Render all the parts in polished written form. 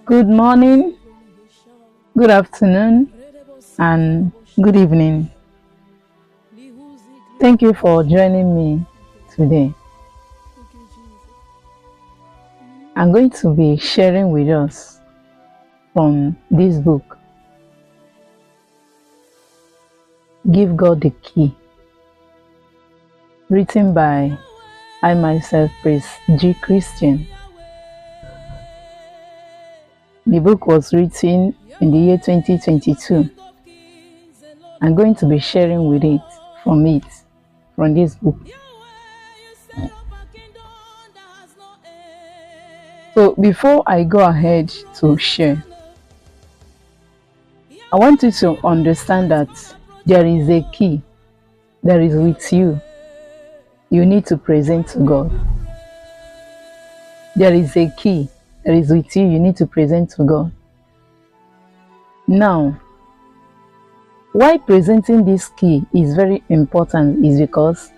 Good morning, good afternoon, and good evening. Thank you for joining me today. I'm going to be sharing with us from this book, Give God the Key, written by I myself, Praise G. Christian. The book was written in the year 2022. I'm going to be sharing from this book. So before I go ahead to share, I want you to understand that there is a key that is with you. You need to present to God. There is a key that is with you. You need to present to God. Now, why presenting this key is very important is because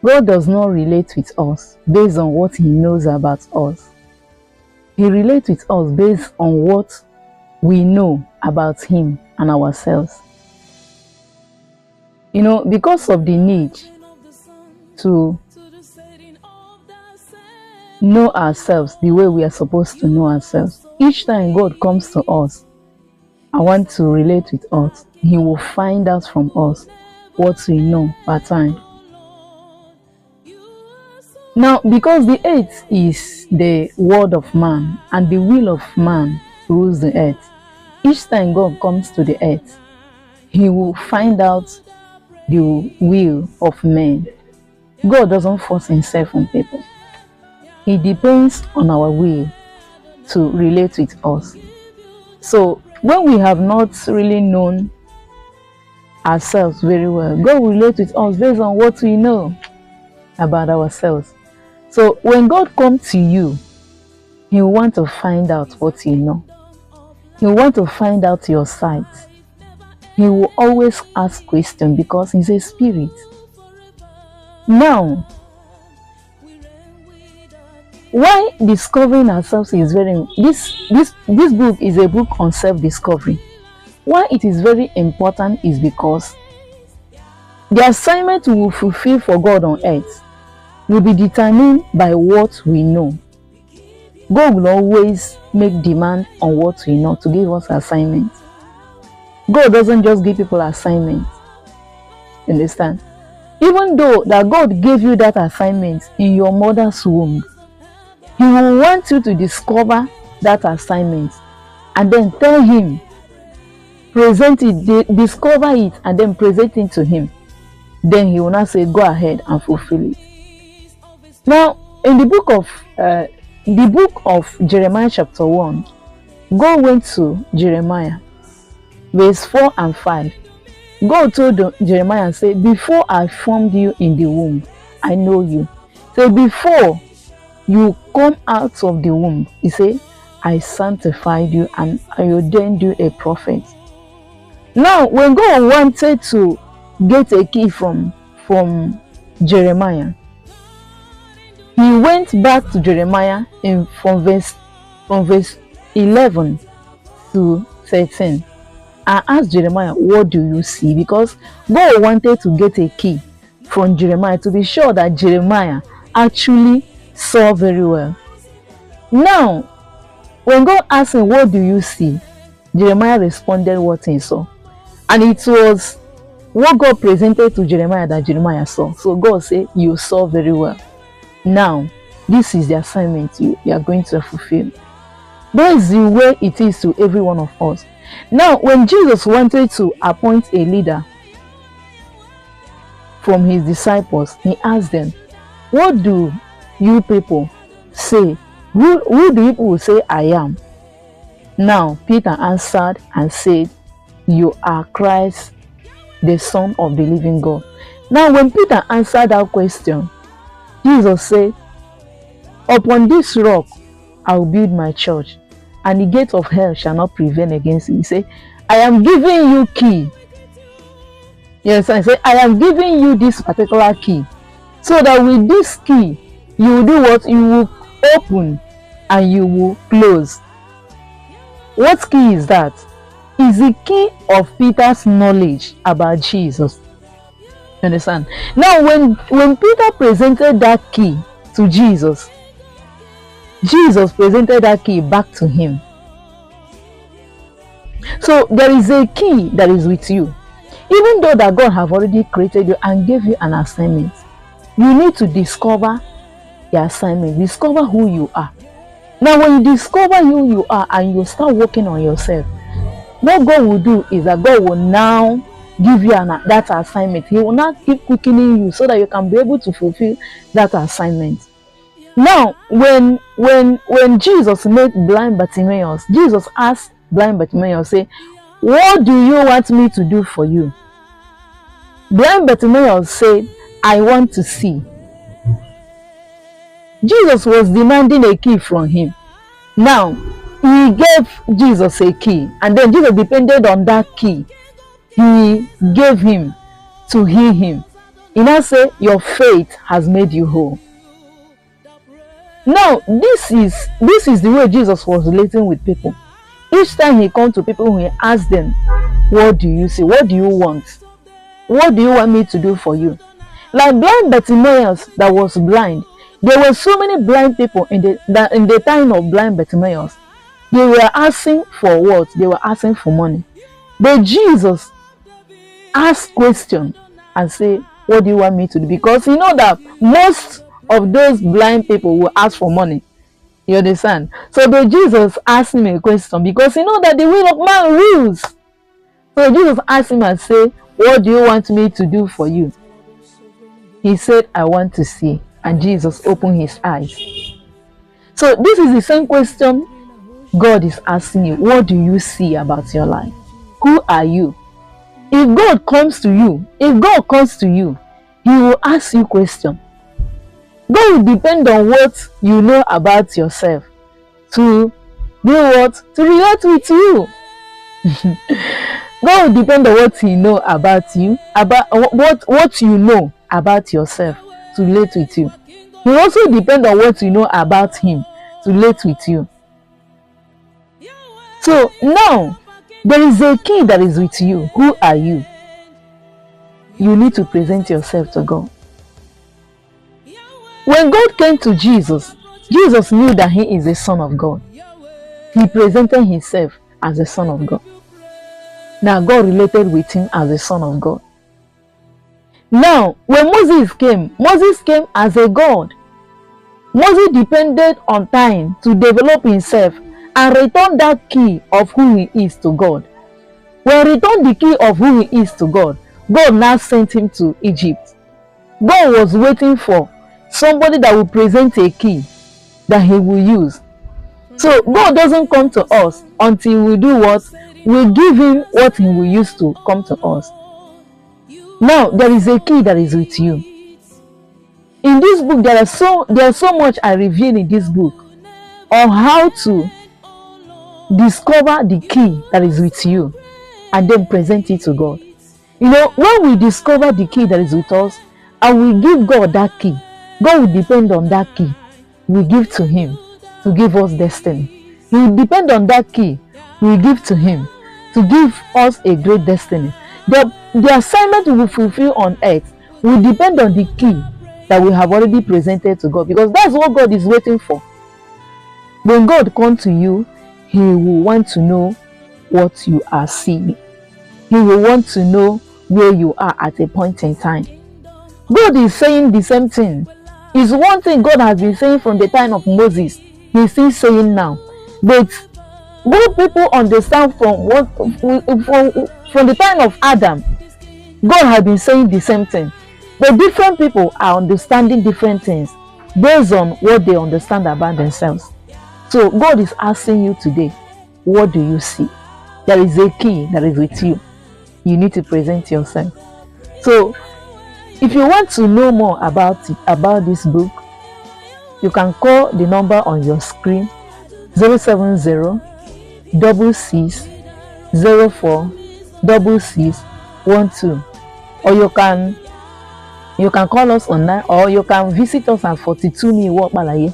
God does not relate with us based on what He knows about us. He relates with us based on what we know about Him and ourselves. Because of the need to know ourselves the way we are supposed to know ourselves, each time God comes to us, I want to relate with us, He will find out from us what we know per time. Now, because the earth is the word of man and the will of man rules the earth, each time God comes to the earth, He will find out the will of men. God doesn't force Himself on people. He depends on our will to relate with us. So when we have not really known ourselves very well, God will relate with us based on what we know about ourselves. So when God comes to you, He will want to find out what you know. He will want to find out your side. He will always ask questions because He's a spirit. Now, why discovering ourselves is this book is a book on self-discovery. Why it is very important is because the assignment we will fulfill for God on earth will be determined by what we know. God will always make demand on what we know to give us assignments. God doesn't just give people assignments. Understand? Even though that God gave you that assignment in your mother's womb, He will want you to discover that assignment and then tell Him, present it, discover it, and then present it to Him. Then He will not say, go ahead and fulfill it. Now, in the book of Jeremiah chapter 1, God went to Jeremiah, verse 4 and 5. God told Jeremiah and said, before I formed you in the womb, I know you. So before you come out of the womb, He said, I sanctified you and I ordained you a prophet. Now, when God wanted to get a key from Jeremiah, He went back to Jeremiah from verse 11 to 13 and asked Jeremiah, what do you see? Because God wanted to get a key from Jeremiah to be sure that Jeremiah actually saw very well. Now, when God asked him, what do you see? Jeremiah responded what he saw. And it was what God presented to Jeremiah that Jeremiah saw. So God said, you saw very well. Now, this is the assignment you are going to fulfill. That is the way it is to every one of us. Now, when Jesus wanted to appoint a leader from His disciples, He asked them, what do you people say? Who do people say I am? Now, Peter answered and said, you are Christ, the Son of the living God. Now, when Peter answered that question, Jesus said, upon this rock I will build my church, and the gate of hell shall not prevail against it. He said, I am giving you key. Yes, I say, I am giving you this particular key, so that with this key, you will do what? You will open and you will close. What key is that? Is the key of Peter's knowledge about Jesus. You understand? Now, when Peter presented that key to Jesus, Jesus presented that key back to him. So there is a key that is with you. Even though that God have already created you and gave you an assignment, you need to discover the assignment, discover who you are. Now, when you discover who you are and you start working on yourself, what God will do is that God will now give you that assignment. He will now keep quickening you so that you can be able to fulfill that assignment. Now, when Jesus met blind Bartimaeus, Jesus asked blind Bartimaeus, say, what do you want me to do for you? Blind Bartimaeus said, I want to see. Jesus was demanding a key from him. Now, he gave Jesus a key, and then Jesus depended on that key he gave him to heal him. He now said, your faith has made you whole. Now, this is the way Jesus was relating with people. Each time he comes to people, he asks them, what do you see? What do you want? What do you want me to do for you? Like blind Bartimaeus that was blind. There were so many blind people in the time of blind Bartimaeus. They were asking for what? They were asking for money. But Jesus asked questions and say, what do you want me to do? Because you know that most of those blind people will ask for money. You understand? So the Jesus asked him a question because you know that the will of man rules. So Jesus asked him and said, what do you want me to do for you? He said, I want to see. And Jesus opened his eyes. So this is the same question God is asking you. What do you see about your life? Who are you? If God comes to you, he will ask you questions. God will depend on what you know about yourself to do what? To relate with you. God will depend on what he know about you, about what you know about yourself to relate with you. He will also depend on what you know about him to relate with you. So now, there is a key that is with you. Who are you? You need to present yourself to God. When God came to Jesus, Jesus knew that he is the Son of God. He presented himself as the Son of God. Now God related with him as the Son of God. Now, when Moses came as a God. Moses depended on time to develop himself and return that key of who he is to God. When he returned the key of who he is to God, God now sent him to Egypt. God was waiting for somebody that will present a key that he will use. So God doesn't come to us until we do what? We give him what he will use to come to us. Now, there is a key that is with you. In this book, there is so much I reveal in this book on how to discover the key that is with you and then present it to God. You know, when we discover the key that is with us and we give God that key, God will depend on that key we give to him to give us destiny. He will depend on that key we give to him to give us a great destiny. The assignment we will fulfill on earth will depend on the key that we have already presented to God, because that's what God is waiting for. When God comes to you, he will want to know what you are seeing. He will want to know where you are at a point in time. God is saying the same thing. It's one thing God has been saying from the time of Moses. He's still saying now. But good people understand from the time of Adam, God has been saying the same thing. But different people are understanding different things based on what they understand about themselves. So God is asking you today, what do you see? There is a key that is with you. You need to present yourself. So if you want to know more about this book, you can call the number on your screen, 070 66 04 66 12, or you can call us online, or you can visit us at 42 Miwo Balaye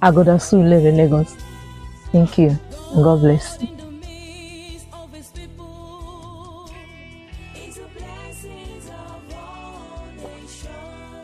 Agoda Sulere, Lagos. Thank you and God bless. It's a blessings of all nations.